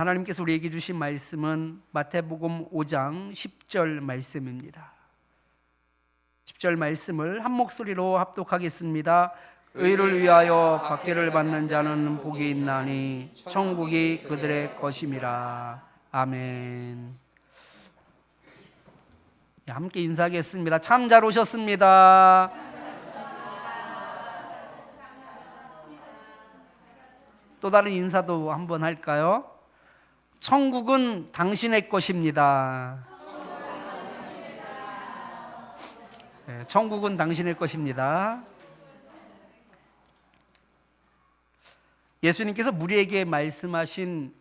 하나님께서 우리에게 주신 말씀은 마태복음 5장 10절 말씀입니다. 10절 말씀을 한 목소리로 합독하겠습니다. 의를 위하여 박해를 받는 자는 복이 있나니 천국이 그들의 것임이라. 아멘. 함께 인사하겠습니다. 참 잘 오셨습니다. 또 다른 인사도 한번 할까요? 천국은 당신의 것입니다. 네, 천국은 당신의 것입니다. 예수님께서 우리에게 말씀하신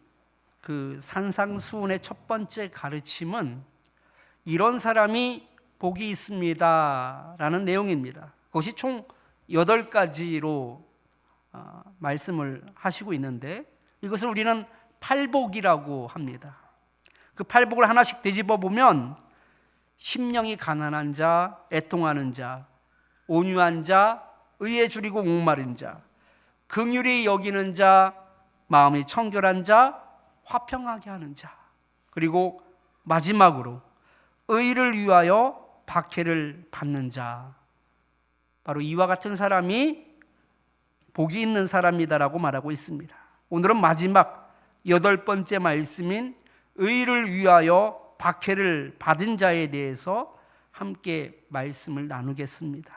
그 산상수훈의 첫 번째 가르침은 이런 사람이 복이 있습니다 라는 내용입니다. 그것이 총 8가지로 말씀을 하시고 있는데 이것을 우리는 팔복이라고 합니다. 그 팔복을 하나씩 되짚어 보면 심령이 가난한 자, 애통하는 자, 온유한 자, 의에 줄이고 목마른 자, 긍휼히 여기는 자, 마음이 청결한 자, 화평하게 하는 자, 그리고 마지막으로 의를 위하여 박해를 받는 자, 바로 이와 같은 사람이 복이 있는 사람이다라고 말하고 있습니다. 오늘은 마지막 8번째 말씀인 의를 위하여 박해를 받은 자에 대해서 함께 말씀을 나누겠습니다.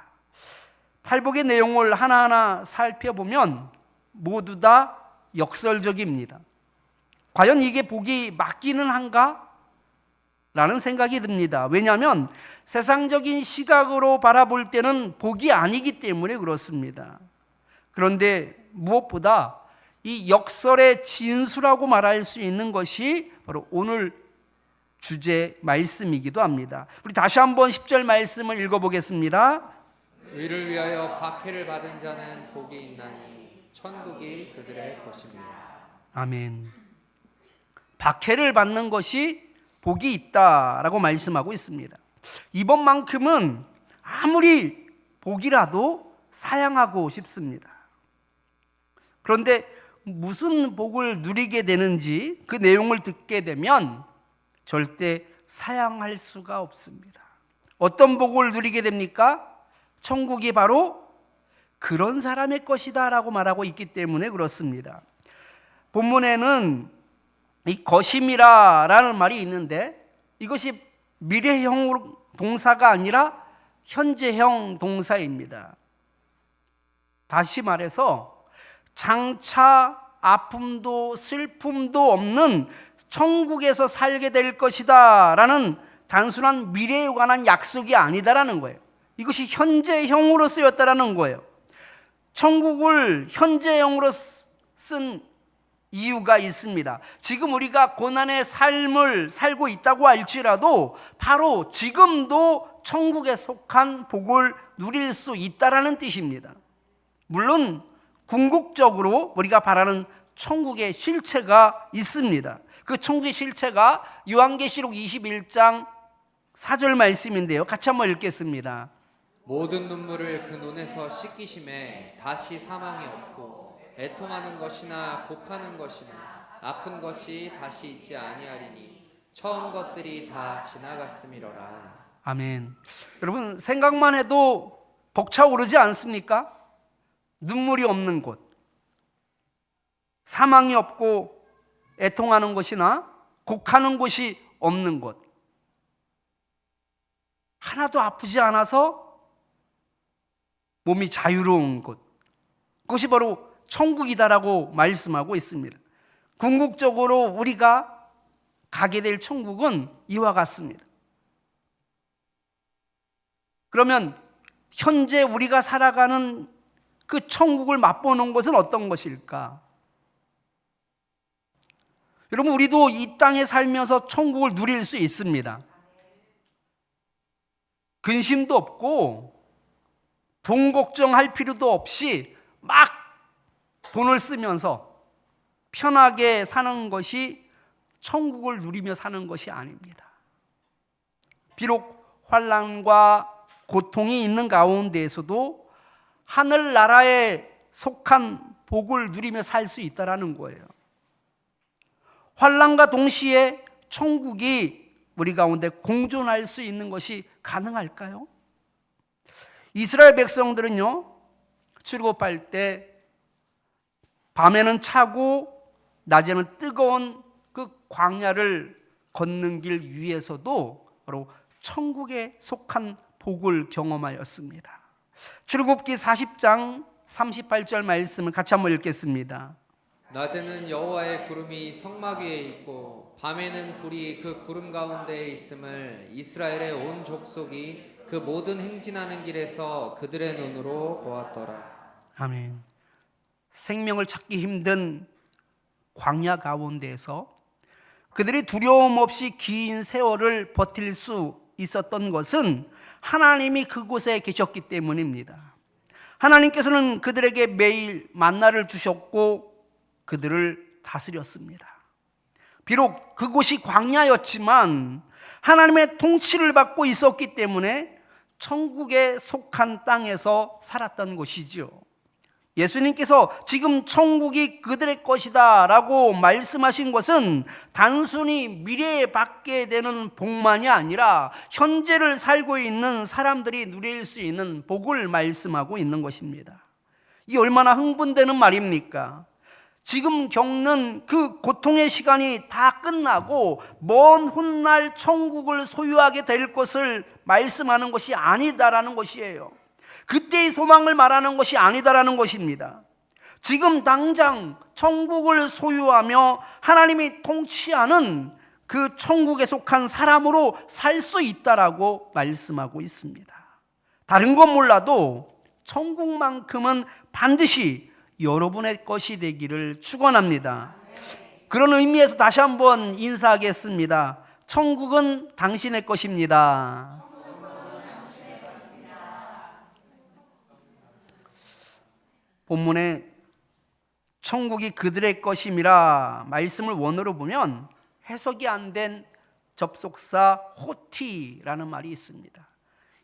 팔복의 내용을 하나하나 살펴보면 모두 다 역설적입니다. 과연 이게 복이 맞기는 한가? 라는 생각이 듭니다. 왜냐하면 세상적인 시각으로 바라볼 때는 복이 아니기 때문에 그렇습니다. 그런데 무엇보다 이 역설의 진수라고 말할 수 있는 것이 바로 오늘 주제 말씀이기도 합니다. 우리 다시 한번 10절 말씀을 읽어보겠습니다. 의를 위하여 박해를 받은 자는 복이 있나니 천국이 그들의 것입니다. 아멘. 박해를 받는 것이 복이 있다라고 말씀하고 있습니다. 이번만큼은 아무리 복이라도 사양하고 싶습니다. 그런데 무슨 복을 누리게 되는지 그 내용을 듣게 되면 절대 사양할 수가 없습니다. 어떤 복을 누리게 됩니까? 천국이 바로 그런 사람의 것이다 라고 말하고 있기 때문에 그렇습니다. 본문에는 이 것임이라 라는 말이 있는데 이것이 미래형 동사가 아니라 현재형 동사입니다. 다시 말해서 장차 아픔도 슬픔도 없는 천국에서 살게 될 것이다 라는 단순한 미래에 관한 약속이 아니다라는 거예요. 이것이 현재형으로 쓰였다라는 거예요. 천국을 현재형으로 쓴 이유가 있습니다. 지금 우리가 고난의 삶을 살고 있다고 할지라도 바로 지금도 천국에 속한 복을 누릴 수 있다라는 뜻입니다. 물론 궁극적으로 우리가 바라는 천국의 실체가 있습니다. 그 천국의 실체가 요한계시록 21장 4절 말씀인데요. 같이 한번 읽겠습니다. 모든 눈물을 그 눈에서 씻기심에 다시 사망이 없고 애통하는 것이나 곡하는 것이나 아픈 것이 다시 있지 아니하리니 처음 것들이 다 지나갔음이로라. 아멘. 여러분 생각만 해도 벅차오르지 않습니까? 눈물이 없는 곳, 사망이 없고 애통하는 것이나 곡하는 곳이 없는 곳, 하나도 아프지 않아서 몸이 자유로운 곳, 그것이 바로 천국이다라고 말씀하고 있습니다. 궁극적으로 우리가 가게 될 천국은 이와 같습니다. 그러면 현재 우리가 살아가는 그 천국을 맛보는 것은 어떤 것일까? 여러분 우리도 이 땅에 살면서 천국을 누릴 수 있습니다. 근심도 없고 돈 걱정할 필요도 없이 막 돈을 쓰면서 편하게 사는 것이 천국을 누리며 사는 것이 아닙니다. 비록 환난과 고통이 있는 가운데에서도 하늘나라에 속한 복을 누리며 살 수 있다는 거예요. 환난과 동시에 천국이 우리 가운데 공존할 수 있는 것이 가능할까요? 이스라엘 백성들은요, 출애굽할 때 밤에는 차고 낮에는 뜨거운 그 광야를 걷는 길 위에서도 바로 천국에 속한 복을 경험하였습니다. 출애굽기 40장 38절 말씀을 같이 한번 읽겠습니다. 낮에는 여호와의 구름이 성막 위에 있고 밤에는 불이 그 구름 가운데에 있음을 이스라엘의 온 족속이 그 모든 행진하는 길에서 그들의 눈으로 보았더라. 아멘. 생명을 찾기 힘든 광야 가운데에서 그들이 두려움 없이 긴 세월을 버틸 수 있었던 것은 하나님이 그곳에 계셨기 때문입니다. 하나님께서는 그들에게 매일 만나를 주셨고 그들을 다스렸습니다. 비록 그곳이 광야였지만 하나님의 통치를 받고 있었기 때문에 천국에 속한 땅에서 살았던 것이죠. 예수님께서 지금 천국이 그들의 것이다 라고 말씀하신 것은 단순히 미래에 받게 되는 복만이 아니라 현재를 살고 있는 사람들이 누릴 수 있는 복을 말씀하고 있는 것입니다. 이 얼마나 흥분되는 말입니까? 지금 겪는 그 고통의 시간이 다 끝나고 먼 훗날 천국을 소유하게 될 것을 말씀하는 것이 아니다라는 것이에요. 그때의 소망을 말하는 것이 아니다라는 것입니다. 지금 당장 천국을 소유하며 하나님이 통치하는 그 천국에 속한 사람으로 살 수 있다라고 말씀하고 있습니다. 다른 건 몰라도 천국만큼은 반드시 여러분의 것이 되기를 축원합니다. 그런 의미에서 다시 한번 인사하겠습니다. 천국은 당신의 것입니다. 본문에 천국이 그들의 것임이라 말씀을 원어로 보면 해석이 안 된 접속사 호티라는 말이 있습니다.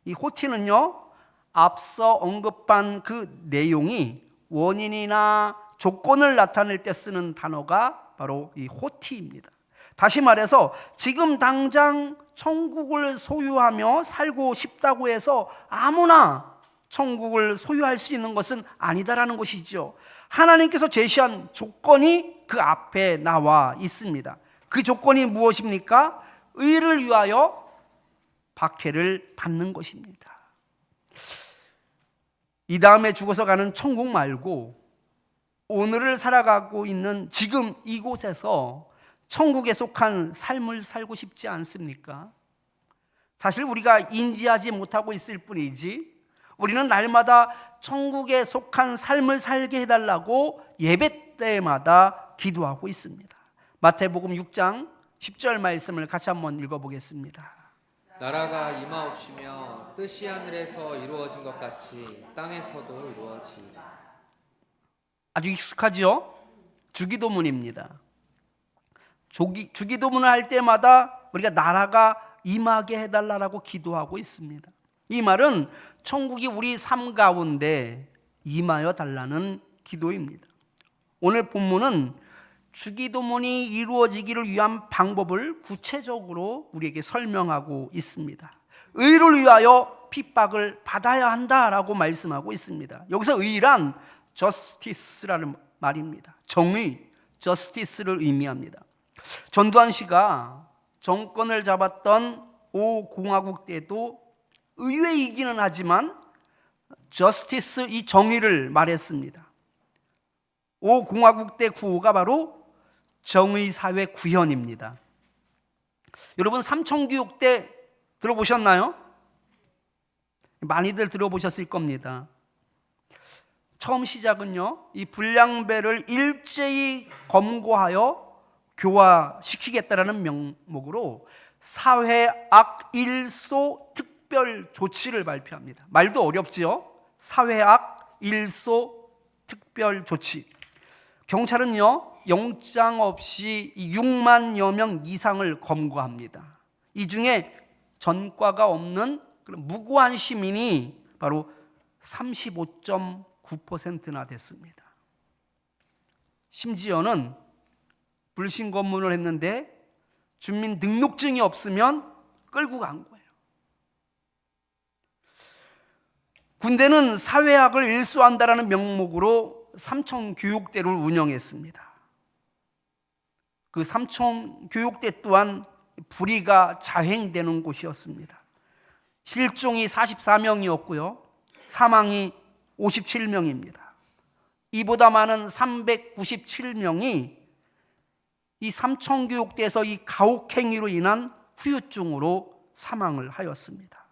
이 호티는요, 앞서 언급한 그 내용이 원인이나 조건을 나타낼 때 쓰는 단어가 바로 이 호티입니다. 다시 말해서 지금 당장 천국을 소유하며 살고 싶다고 해서 아무나 천국을 소유할 수 있는 것은 아니다라는 것이죠. 하나님께서 제시한 조건이 그 앞에 나와 있습니다. 그 조건이 무엇입니까? 의를 위하여 박해를 받는 것입니다. 이 다음에 죽어서 가는 천국 말고 오늘을 살아가고 있는 지금 이곳에서 천국에 속한 삶을 살고 싶지 않습니까? 사실 우리가 인지하지 못하고 있을 뿐이지 우리는 날마다 천국에 속한 삶을 살게 해달라고 예배 때마다 기도하고 있습니다. 마태복음 6장 10절 말씀을 같이 한번 읽어보겠습니다. 나라가 임하옵시며 뜻이 하늘에서 이루어진 것 같이 땅에서도 이루어지이다. 아주 익숙하죠? 주기도문입니다. 주기도문을 할 때마다 우리가 나라가 임하게 해달라고 기도하고 있습니다. 이 말은 천국이 우리 삶 가운데 임하여 달라는 기도입니다. 오늘 본문은 주기도문이 이루어지기를 위한 방법을 구체적으로 우리에게 설명하고 있습니다. 의를 위하여 핍박을 받아야 한다라고 말씀하고 있습니다. 여기서 의란 justice라는 말입니다. 정의, justice를 의미합니다. 전두환 씨가 정권을 잡았던 5공화국 때도 의외이기는 하지만 justice, 이 정의를 말했습니다. 5공화국 때 구호가 바로 정의사회 구현입니다. 여러분 삼청교육 때 들어보셨나요? 많이들 들어보셨을 겁니다. 처음 시작은요, 이 불량배를 일제히 검거하여 교화시키겠다라는 명목으로 사회악 일소 특별 조치를 발표합니다. 말도 어렵지요? 사회악 일소 특별 조치. 경찰은요, 영장 없이 6만여 명 이상을 검거합니다. 이 중에 전과가 없는 그런 무고한 시민이 바로 35.9%나 됐습니다. 심지어는 불신검문을 했는데 주민등록증이 없으면 끌고 간 거예요. 군대는 사회학을 일수한다라는 명목으로 삼청교육대를 운영했습니다. 그 삼청교육대 또한 불의가 자행되는 곳이었습니다. 실종이 44명이었고요. 사망이 57명입니다. 이보다 많은 397명이 이 삼청교육대에서 이 가혹행위로 인한 후유증으로 사망을 하였습니다.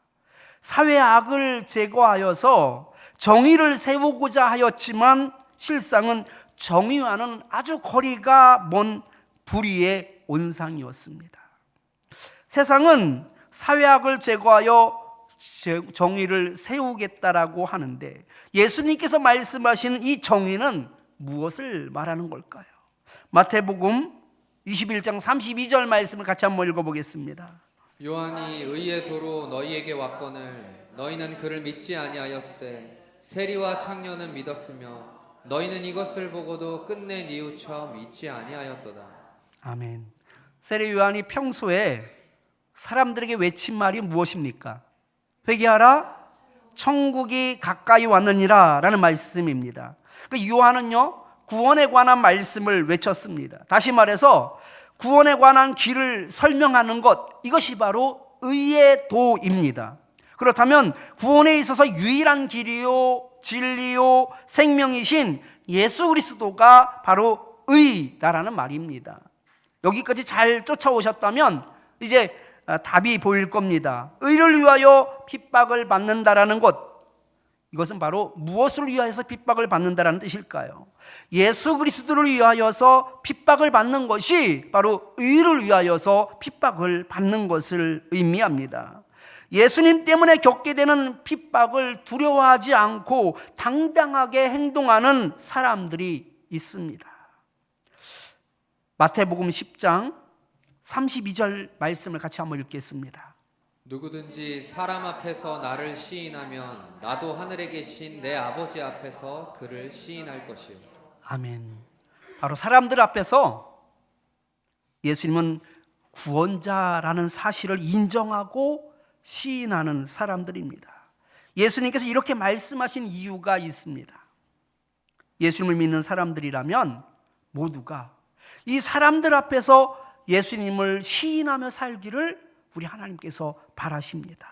사회악을 제거하여서 정의를 세우고자 하였지만 실상은 정의와는 아주 거리가 먼 불의의 온상이었습니다. 세상은 사회악을 제거하여 정의를 세우겠다라고 하는데 예수님께서 말씀하신 이 정의는 무엇을 말하는 걸까요? 마태복음 21장 32절 말씀을 같이 한번 읽어보겠습니다. 요한이 의의 도로 너희에게 왔거늘 너희는 그를 믿지 아니하였으되 세리와 창녀는 믿었으며 너희는 이것을 보고도 끝내 뉘우쳐 믿지 아니하였도다. 아멘. 세례 요한이 평소에 사람들에게 외친 말이 무엇입니까? 회개하라, 천국이 가까이 왔느니라 라는 말씀입니다. 그 요한은요, 구원에 관한 말씀을 외쳤습니다. 다시 말해서 구원에 관한 길을 설명하는 것, 이것이 바로 의의 도입니다. 그렇다면 구원에 있어서 유일한 길이요, 진리요, 생명이신 예수 그리스도가 바로 의다라는 말입니다. 여기까지 잘 쫓아오셨다면 이제 답이 보일 겁니다. 의를 위하여 핍박을 받는다라는 것, 이것은 바로 무엇을 위하여서 핍박을 받는다라는 뜻일까요? 예수 그리스도를 위하여서 핍박을 받는 것이 바로 의를 위하여서 핍박을 받는 것을 의미합니다. 예수님 때문에 겪게 되는 핍박을 두려워하지 않고 당당하게 행동하는 사람들이 있습니다. 마태복음 10장 32절 말씀을 같이 한번 읽겠습니다. 누구든지 사람 앞에서 나를 시인하면 나도 하늘에 계신 내 아버지 앞에서 그를 시인할 것이요. 아멘. 바로 사람들 앞에서 예수님은 구원자라는 사실을 인정하고 시인하는 사람들입니다. 예수님께서 이렇게 말씀하신 이유가 있습니다. 예수님을 믿는 사람들이라면 모두가 이 사람들 앞에서 예수님을 시인하며 살기를 우리 하나님께서 바라십니다.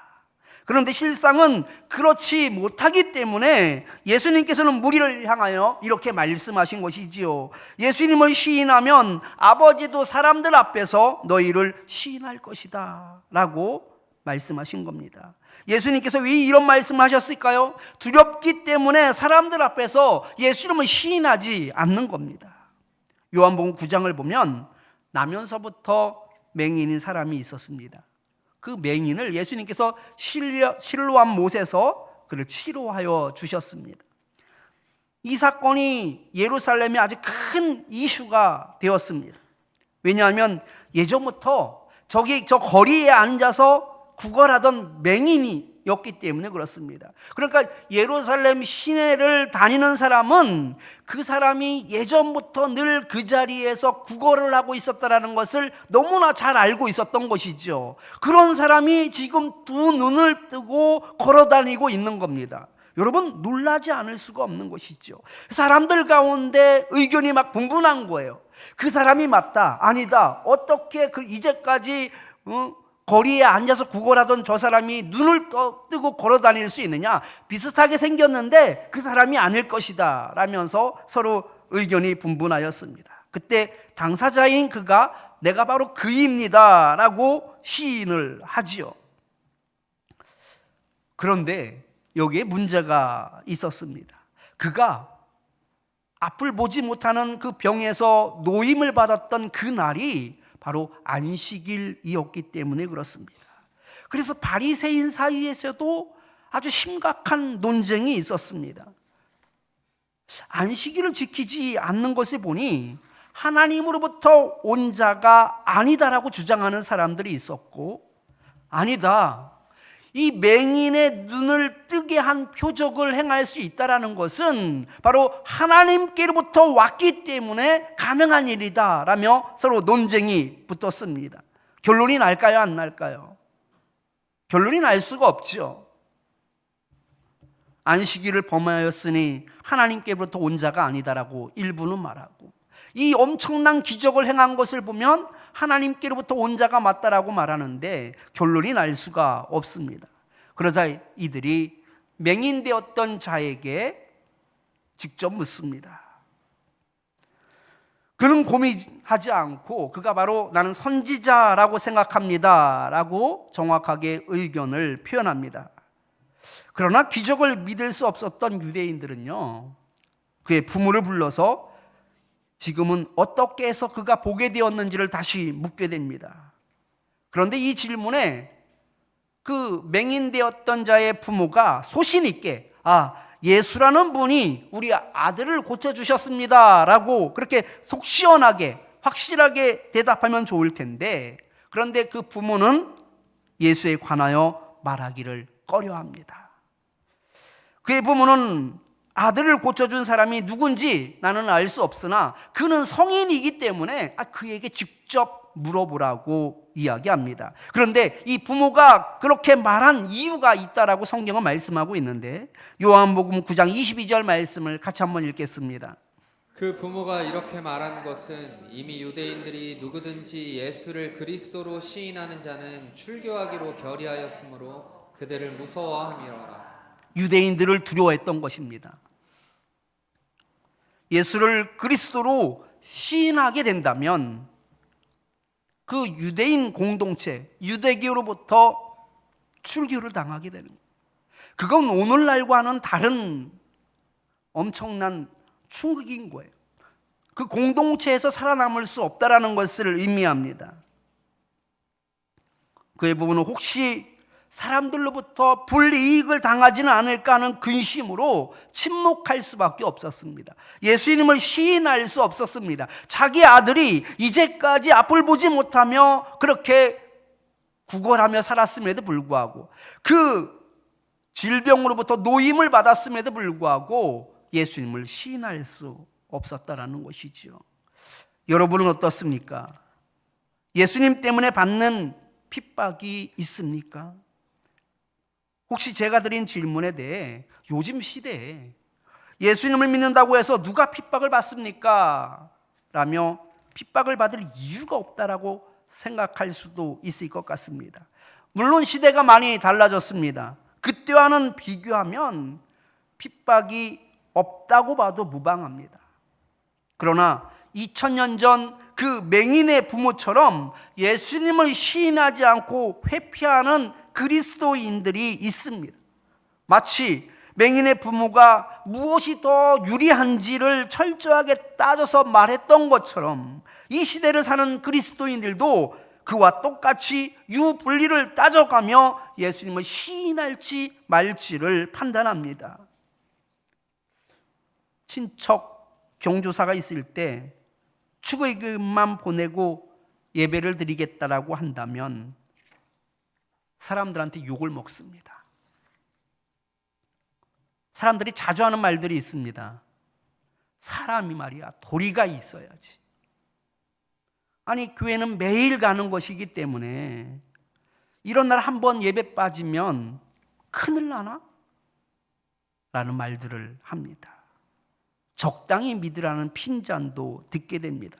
그런데 실상은 그렇지 못하기 때문에 예수님께서는 무리를 향하여 이렇게 말씀하신 것이지요. 예수님을 시인하면 아버지도 사람들 앞에서 너희를 시인할 것이다 라고 말씀하신 겁니다. 예수님께서 왜 이런 말씀을 하셨을까요? 두렵기 때문에 사람들 앞에서 예수님을 시인하지 않는 겁니다. 요한복음 9장을 보면 나면서부터 맹인인 사람이 있었습니다. 그 맹인을 예수님께서 실로암 못에서 그를 치료하여 주셨습니다. 이 사건이 예루살렘에 아주 큰 이슈가 되었습니다. 왜냐하면 예전부터 저 거리에 앉아서 구걸하던 맹인이었기 때문에 그렇습니다. 그러니까 예루살렘 시내를 다니는 사람은 그 사람이 예전부터 늘 그 자리에서 구걸을 하고 있었다는 것을 너무나 잘 알고 있었던 것이죠. 그런 사람이 지금 두 눈을 뜨고 걸어다니고 있는 겁니다. 여러분, 놀라지 않을 수가 없는 것이죠. 사람들 가운데 의견이 막 분분한 거예요. 그 사람이 맞다, 아니다, 어떻게 이제까지 거리에 앉아서 구걸하던 저 사람이 눈을 뜨고 걸어다닐 수 있느냐, 비슷하게 생겼는데 그 사람이 아닐 것이다 라면서 서로 의견이 분분하였습니다. 그때 당사자인 그가 내가 바로 그입니다 라고 시인을 하지요. 그런데 여기에 문제가 있었습니다. 그가 앞을 보지 못하는 그 병에서 노임을 받았던 그 날이 바로 안식일이었기 때문에 그렇습니다. 그래서 바리새인 사이에서도 아주 심각한 논쟁이 있었습니다. 안식일을 지키지 않는 것을 보니 하나님으로부터 온 자가 아니다라고 주장하는 사람들이 있었고, 아니다, 이 맹인의 눈을 뜨게 한 표적을 행할 수 있다는 것은 바로 하나님께로부터 왔기 때문에 가능한 일이다 라며 서로 논쟁이 붙었습니다. 결론이 날까요, 안 날까요? 결론이 날 수가 없죠. 안식일을 범하였으니 하나님께로부터 온 자가 아니다라고 일부는 말하고, 이 엄청난 기적을 행한 것을 보면 하나님께로부터 온 자가 맞다라고 말하는데 결론이 날 수가 없습니다. 그러자 이들이 맹인되었던 자에게 직접 묻습니다. 그는 고민하지 않고 그가 바로 나는 선지자라고 생각합니다 라고 정확하게 의견을 표현합니다. 그러나 기적을 믿을 수 없었던 유대인들은요, 그의 부모를 불러서 지금은 어떻게 해서 그가 보게 되었는지를 다시 묻게 됩니다. 그런데 이 질문에 그 맹인되었던 자의 부모가 소신 있게 예수라는 분이 우리 아들을 고쳐주셨습니다 라고 그렇게 속 시원하게 확실하게 대답하면 좋을 텐데, 그런데 그 부모는 예수에 관하여 말하기를 꺼려합니다. 그의 부모는 아들을 고쳐준 사람이 누군지 나는 알 수 없으나 그는 성인이기 때문에 그에게 직접 물어보라고 이야기합니다. 그런데 이 부모가 그렇게 말한 이유가 있다라고 성경은 말씀하고 있는데, 요한복음 9장 22절 말씀을 같이 한번 읽겠습니다. 그 부모가 이렇게 말한 것은 이미 유대인들이 누구든지 예수를 그리스도로 시인하는 자는 출교하기로 결의하였으므로 그들을 무서워함이로라. 유대인들을 두려워했던 것입니다. 예수를 그리스도로 시인하게 된다면 그 유대인 공동체, 유대교로부터 출교를 당하게 되는 거예요. 그건 오늘날과는 다른 엄청난 충격인 거예요. 그 공동체에서 살아남을 수 없다라는 것을 의미합니다. 그의 부모는 혹시 사람들로부터 불이익을 당하지는 않을까 하는 근심으로 침묵할 수밖에 없었습니다. 예수님을 시인할 수 없었습니다. 자기 아들이 이제까지 앞을 보지 못하며 그렇게 구걸하며 살았음에도 불구하고, 그 질병으로부터 노임을 받았음에도 불구하고 예수님을 시인할 수 없었다라는 것이죠. 여러분은 어떻습니까? 예수님 때문에 받는 핍박이 있습니까? 혹시 제가 드린 질문에 대해 요즘 시대에 예수님을 믿는다고 해서 누가 핍박을 받습니까? 라며 핍박을 받을 이유가 없다라고 생각할 수도 있을 것 같습니다. 물론 시대가 많이 달라졌습니다. 그때와는 비교하면 핍박이 없다고 봐도 무방합니다. 그러나 2000년 전 그 맹인의 부모처럼 예수님을 시인하지 않고 회피하는 그리스도인들이 있습니다. 마치 맹인의 부모가 무엇이 더 유리한지를 철저하게 따져서 말했던 것처럼 이 시대를 사는 그리스도인들도 그와 똑같이 유불리를 따져가며 예수님을 시인할지 말지를 판단합니다. 친척 경조사가 있을 때 축의금만 보내고 예배를 드리겠다라고 한다면 사람들한테 욕을 먹습니다. 사람들이 자주 하는 말들이 있습니다. 사람이 말이야 도리가 있어야지. 아니 교회는 매일 가는 것이기 때문에 이런 날 한번 예배 빠지면 큰일 나나? 라는 말들을 합니다. 적당히 믿으라는 핀잔도 듣게 됩니다.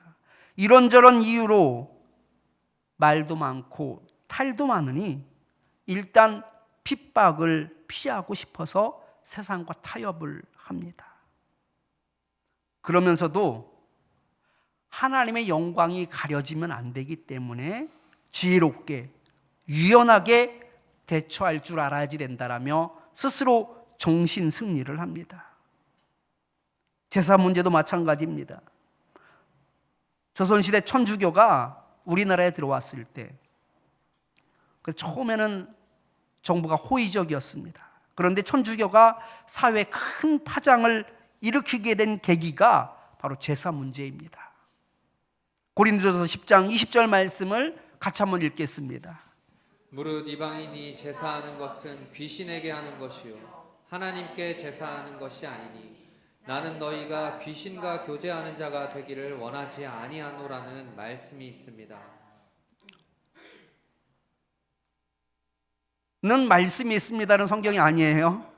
이런저런 이유로 말도 많고 탈도 많으니 일단 핍박을 피하고 싶어서 세상과 타협을 합니다. 그러면서도 하나님의 영광이 가려지면 안 되기 때문에 지혜롭게 유연하게 대처할 줄 알아야지 된다라며 스스로 정신 승리를 합니다. 제사 문제도 마찬가지입니다. 조선시대 천주교가 우리나라에 들어왔을 때 처음에는 정부가 호의적이었습니다. 그런데 천주교가 사회에 큰 파장을 일으키게 된 계기가 바로 제사 문제입니다. 고린도전서 10장 20절 말씀을 같이 한번 읽겠습니다. 무릇 이방인이 제사하는 것은 귀신에게 하는 것이요 하나님께 제사하는 것이 아니니 나는 너희가 귀신과 교제하는 자가 되기를 원하지 아니하노라는 말씀이 있습니다. 는 말씀이 있습니다는 성경이 아니에요.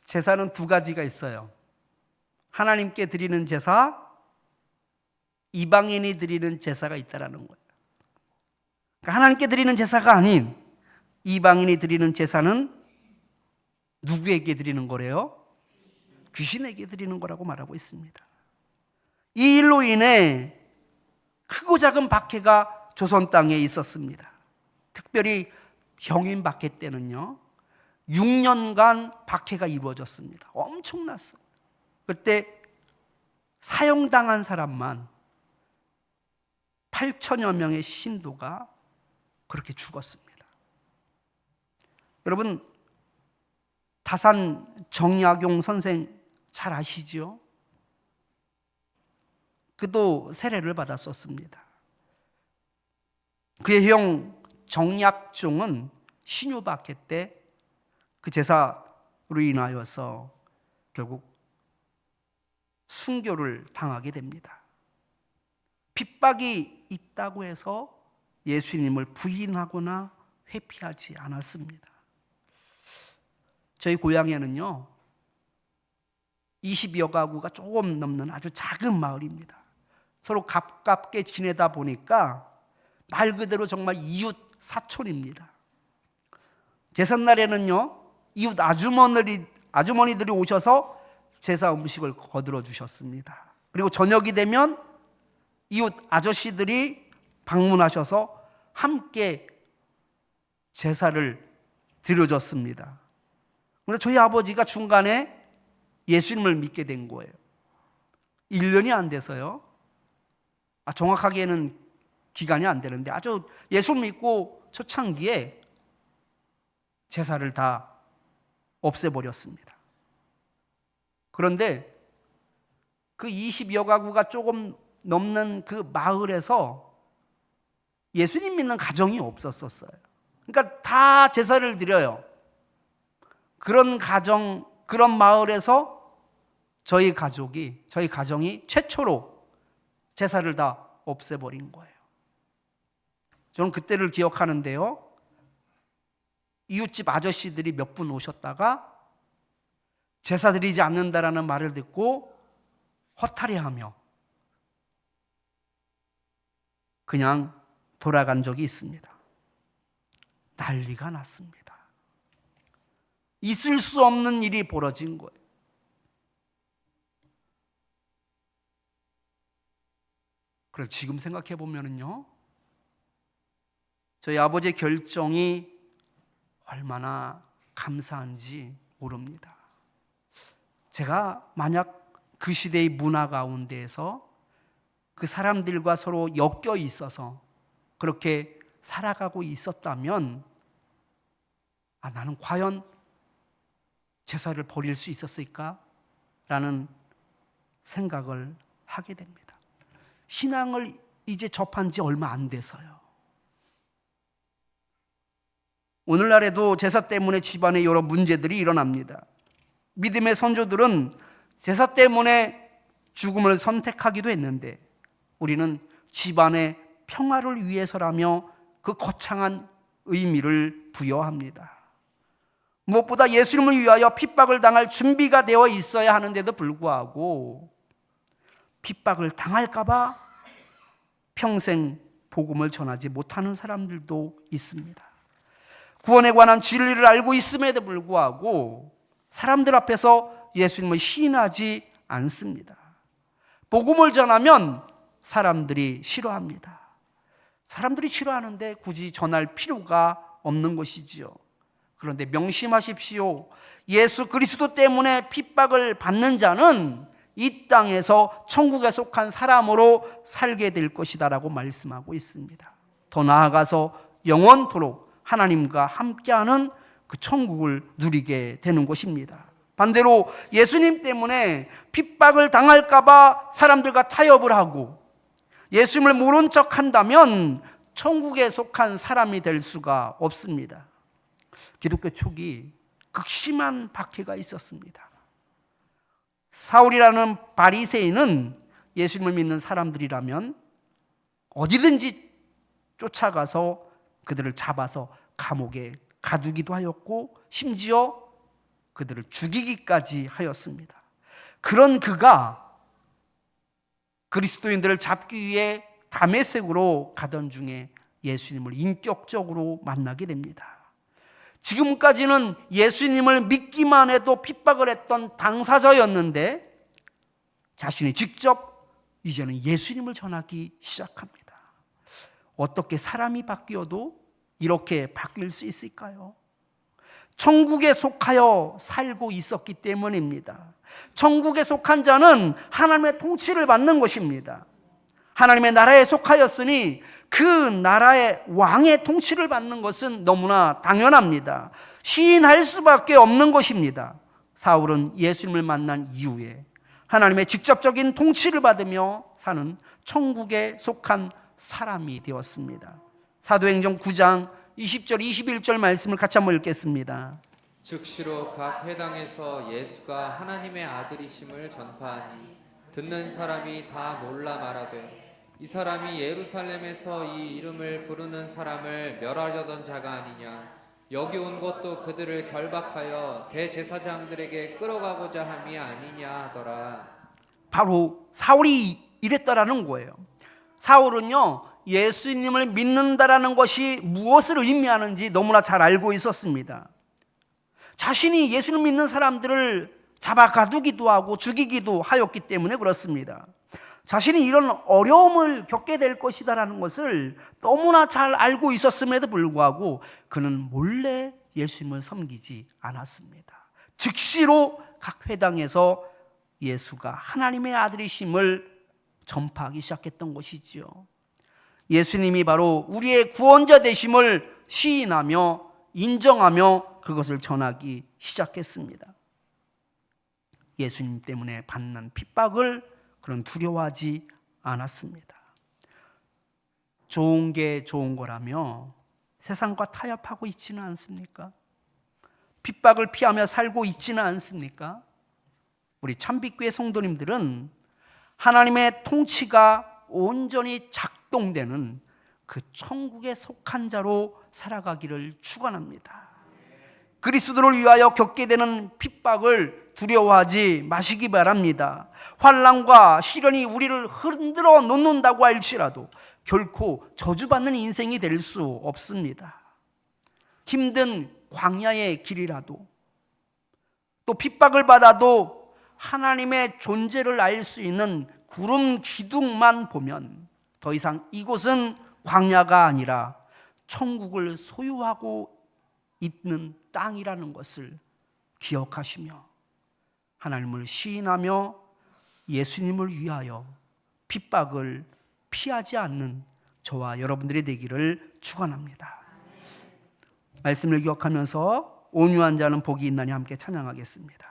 제사는 두 가지가 있어요. 하나님께 드리는 제사, 이방인이 드리는 제사가 있다라는 거예요. 그러니까 하나님께 드리는 제사가 아닌 이방인이 드리는 제사는 누구에게 드리는 거래요? 귀신에게 드리는 거라고 말하고 있습니다. 이 일로 인해 크고 작은 박해가 조선 땅에 있었습니다. 특별히 병인 박해 때는요 6년간 박해가 이루어졌습니다. 엄청났어요. 그때 사형당한 사람만 8천여 명의 신도가 그렇게 죽었습니다. 여러분, 다산 정약용 선생 잘 아시죠? 그도 세례를 받았었습니다. 그의 형 정약종은 신유박해 때 그 제사로 인하여서 결국 순교를 당하게 됩니다. 핍박이 있다고 해서 예수님을 부인하거나 회피하지 않았습니다. 저희 고향에는요 20여 가구가 조금 넘는 아주 작은 마을입니다. 서로 가깝게 지내다 보니까 말 그대로 정말 이웃 사촌입니다. 제삿날에는요 이웃 아주머니들이 오셔서 제사 음식을 거들어 주셨습니다. 그리고 저녁이 되면 이웃 아저씨들이 방문하셔서 함께 제사를 드려줬습니다. 그런데 저희 아버지가 중간에 예수님을 믿게 된 거예요. 1년이 안 돼서요. 정확하게는 기간이 안 되는데 아주 예수 믿고 초창기에 제사를 다 없애버렸습니다. 그런데 그 20여 가구가 조금 넘는 그 마을에서 예수님 믿는 가정이 없었어요. 그러니까 다 제사를 드려요. 그런 가정, 그런 마을에서 저희 가정이 최초로 제사를 다 없애버린 거예요. 저는 그때를 기억하는데요. 이웃집 아저씨들이 몇 분 오셨다가 제사 드리지 않는다라는 말을 듣고 허탈해하며 그냥 돌아간 적이 있습니다. 난리가 났습니다. 있을 수 없는 일이 벌어진 거예요. 그래서 지금 생각해 보면은요, 저희 아버지의 결정이 얼마나 감사한지 모릅니다. 제가 만약 그 시대의 문화 가운데에서 그 사람들과 서로 엮여 있어서 그렇게 살아가고 있었다면 나는 과연 제사를 버릴 수 있었을까? 라는 생각을 하게 됩니다. 신앙을 이제 접한 지 얼마 안 돼서요. 오늘날에도 제사 때문에 집안에 여러 문제들이 일어납니다. 믿음의 선조들은 제사 때문에 죽음을 선택하기도 했는데 우리는 집안의 평화를 위해서라며 그 거창한 의미를 부여합니다. 무엇보다 예수님을 위하여 핍박을 당할 준비가 되어 있어야 하는데도 불구하고 핍박을 당할까 봐 평생 복음을 전하지 못하는 사람들도 있습니다. 구원에 관한 진리를 알고 있음에도 불구하고 사람들 앞에서 예수님을 시인하지 않습니다. 복음을 전하면 사람들이 싫어합니다. 사람들이 싫어하는데 굳이 전할 필요가 없는 것이지요. 그런데 명심하십시오. 예수 그리스도 때문에 핍박을 받는 자는 이 땅에서 천국에 속한 사람으로 살게 될 것이다라고 말씀하고 있습니다. 더 나아가서 영원토록 하나님과 함께하는 그 천국을 누리게 되는 것입니다. 반대로 예수님 때문에 핍박을 당할까봐 사람들과 타협을 하고 예수님을 모른 척 한다면 천국에 속한 사람이 될 수가 없습니다. 기독교 초기 극심한 박해가 있었습니다. 사울이라는 바리새인은 예수님을 믿는 사람들이라면 어디든지 쫓아가서 그들을 잡아서 감옥에 가두기도 하였고 심지어 그들을 죽이기까지 하였습니다. 그런 그가 그리스도인들을 잡기 위해 다메섹으로 가던 중에 예수님을 인격적으로 만나게 됩니다. 지금까지는 예수님을 믿기만 해도 핍박을 했던 당사자였는데 자신이 직접 이제는 예수님을 전하기 시작합니다. 어떻게 사람이 바뀌어도 이렇게 바뀔 수 있을까요? 천국에 속하여 살고 있었기 때문입니다. 천국에 속한 자는 하나님의 통치를 받는 것입니다. 하나님의 나라에 속하였으니 그 나라의 왕의 통치를 받는 것은 너무나 당연합니다. 시인할 수밖에 없는 것입니다. 사울은 예수님을 만난 이후에 하나님의 직접적인 통치를 받으며 사는 천국에 속한 사람이 되었습니다. 사도행전 9장 20절 21절 말씀을 같이 한번 읽겠습니다. 즉시로 각 회당에서 예수가 하나님의 아들이심을 전파하니 듣는 사람이 다 놀라 말하되 이 사람이 예루살렘에서 이 이름을 부르는 사람을 멸하려던 자가 아니냐. 여기 온 것도 그들을 결박하여 대제사장들에게 끌어가고자 함이 아니냐 하더라. 바로 사울이 이랬다라는 거예요. 사울은요, 예수님을 믿는다라는 것이 무엇을 의미하는지 너무나 잘 알고 있었습니다. 자신이 예수를 믿는 사람들을 잡아 가두기도 하고 죽이기도 하였기 때문에 그렇습니다. 자신이 이런 어려움을 겪게 될 것이다라는 것을 너무나 잘 알고 있었음에도 불구하고 그는 몰래 예수님을 섬기지 않았습니다. 즉시로 각 회당에서 예수가 하나님의 아들이심을 전파하기 시작했던 것이지요. 예수님이 바로 우리의 구원자 되심을 시인하며 인정하며 그것을 전하기 시작했습니다. 예수님 때문에 받는 핍박을 그는 두려워하지 않았습니다. 좋은 게 좋은 거라며 세상과 타협하고 있지는 않습니까? 핍박을 피하며 살고 있지는 않습니까? 우리 참빛교회 성도님들은 하나님의 통치가 온전히 작동되는 그 천국에 속한 자로 살아가기를 축원합니다. 그리스도를 위하여 겪게 되는 핍박을 두려워하지 마시기 바랍니다. 환난과 시련이 우리를 흔들어 놓는다고 할지라도 결코 저주받는 인생이 될 수 없습니다. 힘든 광야의 길이라도 또 핍박을 받아도 하나님의 존재를 알 수 있는 구름 기둥만 보면 더 이상 이곳은 광야가 아니라 천국을 소유하고 있는 땅이라는 것을 기억하시며 하나님을 시인하며 예수님을 위하여 핍박을 피하지 않는 저와 여러분들이 되기를 축원합니다. 말씀을 기억하면서 온유한 자는 복이 있나니 함께 찬양하겠습니다.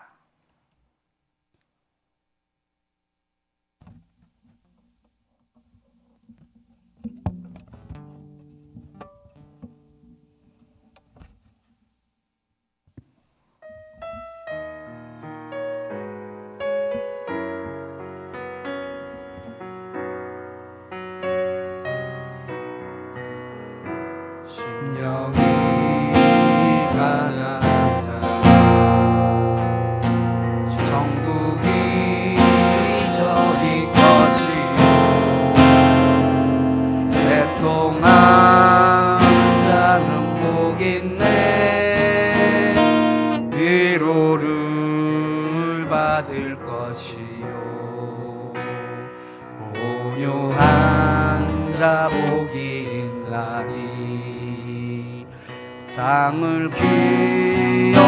땅을 기업으로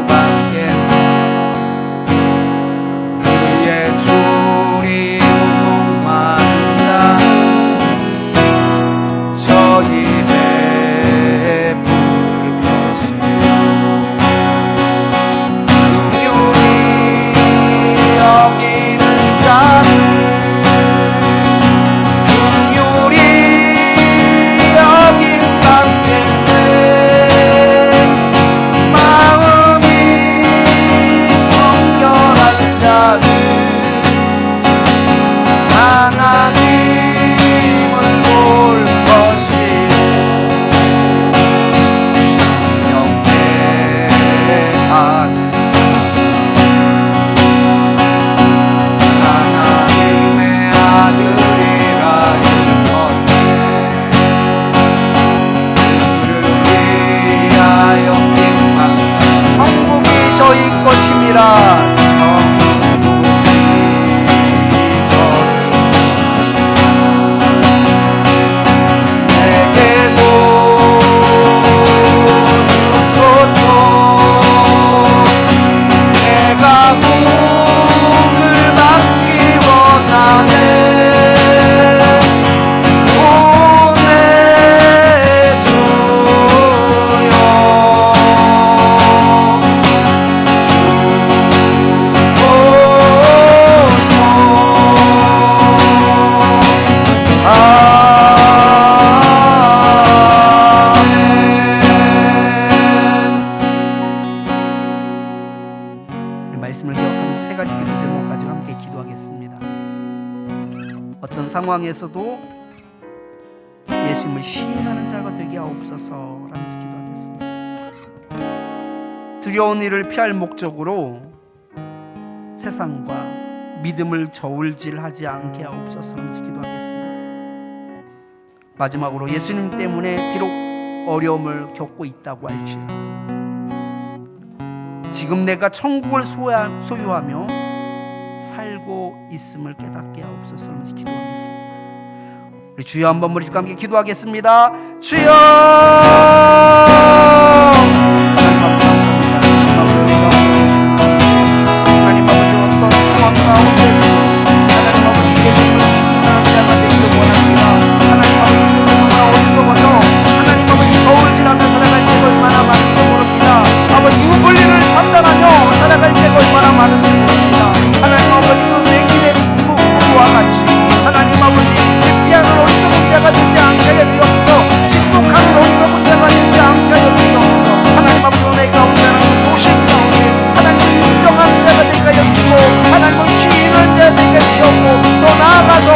받겠네. 그의 주리 많다. 저 입에 불 것이요. 이 제목 가지고 함께 기도하겠습니다. 어떤 상황에서도 예수님을 시인하는 자가 되게 하옵소서 라면서 기도하겠습니다. 두려운 일을 피할 목적으로 세상과 믿음을 저울질하지 않게 하옵소서 하면서 기도하겠습니다. 마지막으로 예수님 때문에 비록 어려움을 겪고 있다고 할지라도 지금 내가 천국을 소유하며 살고 있음을 깨닫게 하옵소서 하면서 기도하겠습니다. 우리 주여 한번 우리 함께 기도하겠습니다. 주여! 하나님 아버지 어떤 상황 가운데서 하나님 아버지 예수님을 신뢰하는 자가 되기를 원합니다. 하나님 아버지 누구나 어리석어서 하나님 아버지 저울질하며 살아갈 때가 얼마나 많은지 모릅니다. 아버지 유불리를 판단하며 살아갈 때가 얼마나 많은지 모릅니다. 하나님 아버지 그 맹인의 부부와 같이 하나님 아버지 회피하는 어리석은 자가 되지 않게 하여 주옵소서. 침묵하는 어리석은 자가 되지 않게 하여 주옵소서. 하나님 아버지 오늘 가운데는 도심 가운데 하나님 인정하는 자가 되게 하여 주시고 하나님은 시인하는 자가 되게 하여 주시고 또 나아가서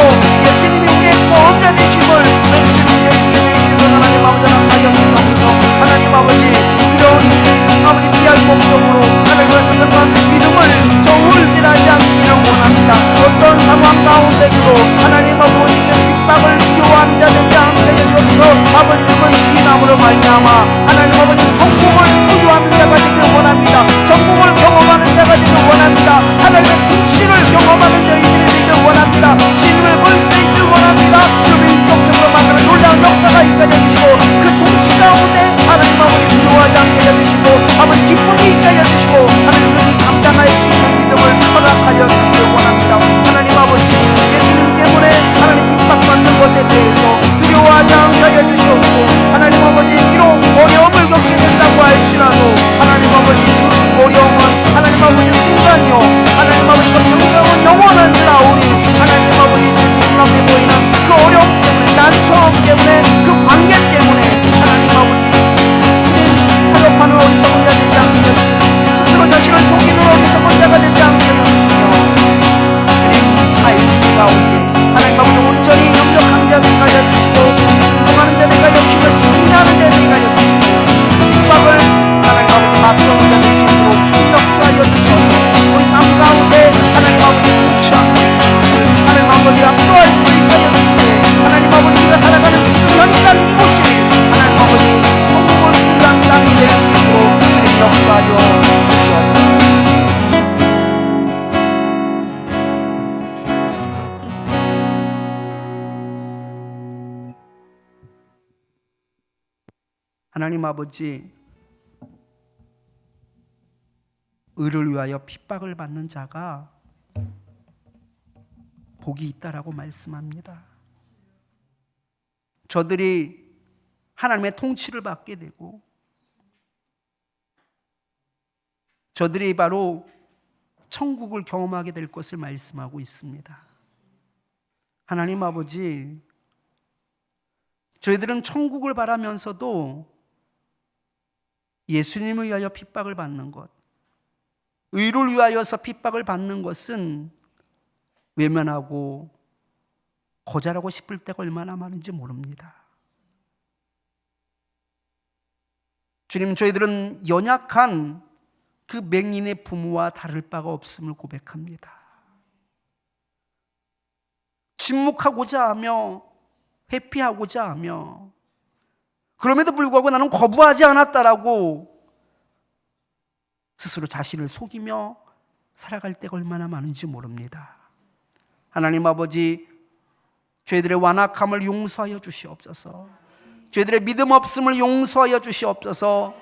예수님이 우리의 구원자 되심을 외치는 자가 되게 되시는 하나님 아버지 하여 주옵소서. 하나님 아버지 두려운 일을 아버지 피할 목적으로 하나님의 세상과 믿음을 저울질하지 않기를 원합니다. 어떤 상황 가운데서도 하나님 아버지 핍박을 요하는 자 되지 않게 해주옵소서. 아버지 그걸 시인함으로 말미암아 하나님 아버지 천국을 소유하는 자가 되기를 원합니다. 천국을 경험하는 자가 되기를 원합니다. 하나님의 통치를 경험하는 저희들이 되기를 원합니다. 주님을 볼 수 있기를 원합니다. 주님의 인격적으로 만드는 놀라운 역사가 있게 해주시고 그 통치 가운데 하나님 아버지 두려워하지 않게 해주시고 아버지 기쁨이 있게 해주시고 하나님이 감당할 수 있는 믿음을 허락하여 주시길 원합니다. 하나님 아버지 예수님 때문에 하나님 핍박받는 것에 대해서 두려워하지 않게 하여 주시옵고 하나님 아버지 비록 어려움을 겪게 된다고 할지라도 하나님 아버지 그 어려움은 하나님 아버지 순간이요 하나님 아버지 그 평생은 영원한 나오니 하나님 아버지 제 눈앞에 보이는 그 어려움 때문에 난처함 때문에 그 관계 때문에 하나님 아버지 타협하는 어리석은 자 되지 않게 해주시고 스스로 자신을 속이는 어리석은 자가 되지 않게 해주시며 주님 말씀 가운데 하나님 아버지 온전히 염려하는 자 되게 하여 주시고 행동하는 자 되게 하여 주시고 신뢰하는 자 되게 하여 주시고 핍박을 하나님 아버지 맞서는 자 되시도록 충격하여 주셔서 우리 삶 가운데 하나님 아버지 통치하고 하나님 아버지 압도할 수 있게 하여 주시되 하나님 아버지 우리가 살아가는 지금 현장 이곳이 하나님 아버지 천국을 소유한 땅이 될 수 있도록 주님 역사하여 주시옵소서. 하나님 아버지 의를 위하여 핍박을 받는 자가 복이 있다라고 말씀합니다. 저들이 하나님의 통치를 받게 되고 저들이 바로 천국을 경험하게 될 것을 말씀하고 있습니다. 하나님 아버지 저희들은 천국을 바라면서도 예수님을 위하여 핍박을 받는 것, 의를 위하여서 핍박을 받는 것은 외면하고 거절하고 싶을 때가 얼마나 많은지 모릅니다. 주님, 저희들은 연약한 그 맹인의 부모와 다를 바가 없음을 고백합니다. 침묵하고자 하며 회피하고자 하며 그럼에도 불구하고 나는 거부하지 않았다라고 스스로 자신을 속이며 살아갈 때가 얼마나 많은지 모릅니다. 하나님 아버지, 저희들의 완악함을 용서하여 주시옵소서. 저희들의 믿음 없음을 용서하여 주시옵소서.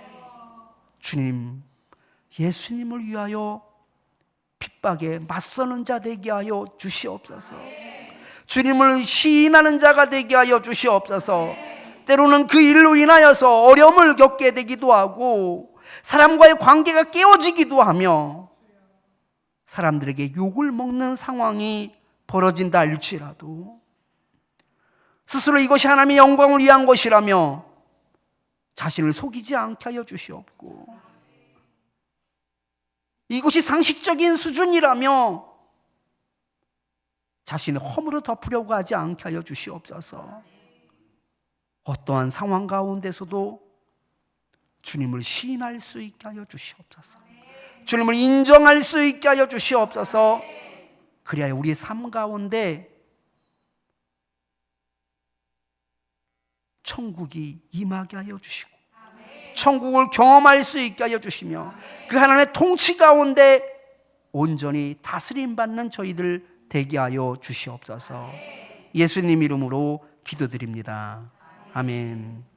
주님, 예수님을 위하여 핍박에 맞서는 자 되게 하여 주시옵소서. 주님을 시인하는 자가 되게 하여 주시옵소서. 때로는 그 일로 인하여서 어려움을 겪게 되기도 하고 사람과의 관계가 깨어지기도 하며 사람들에게 욕을 먹는 상황이 벌어진다 할지라도 스스로 이것이 하나님의 영광을 위한 것이라며 자신을 속이지 않게 하여 주시옵고 이것이 상식적인 수준이라며 자신의 허물을 덮으려고 하지 않게 하여 주시옵소서. 어떠한 상황 가운데서도 주님을 시인할 수 있게 하여 주시옵소서. 주님을 인정할 수 있게 하여 주시옵소서. 그리하여 우리의 삶 가운데 천국이 임하게 하여 주시고 천국을 경험할 수 있게 하여 주시며 그 하나님의 통치 가운데 온전히 다스림 받는 저희들 되게 하여 주시옵소서. 예수님 이름으로 기도드립니다. 아멘.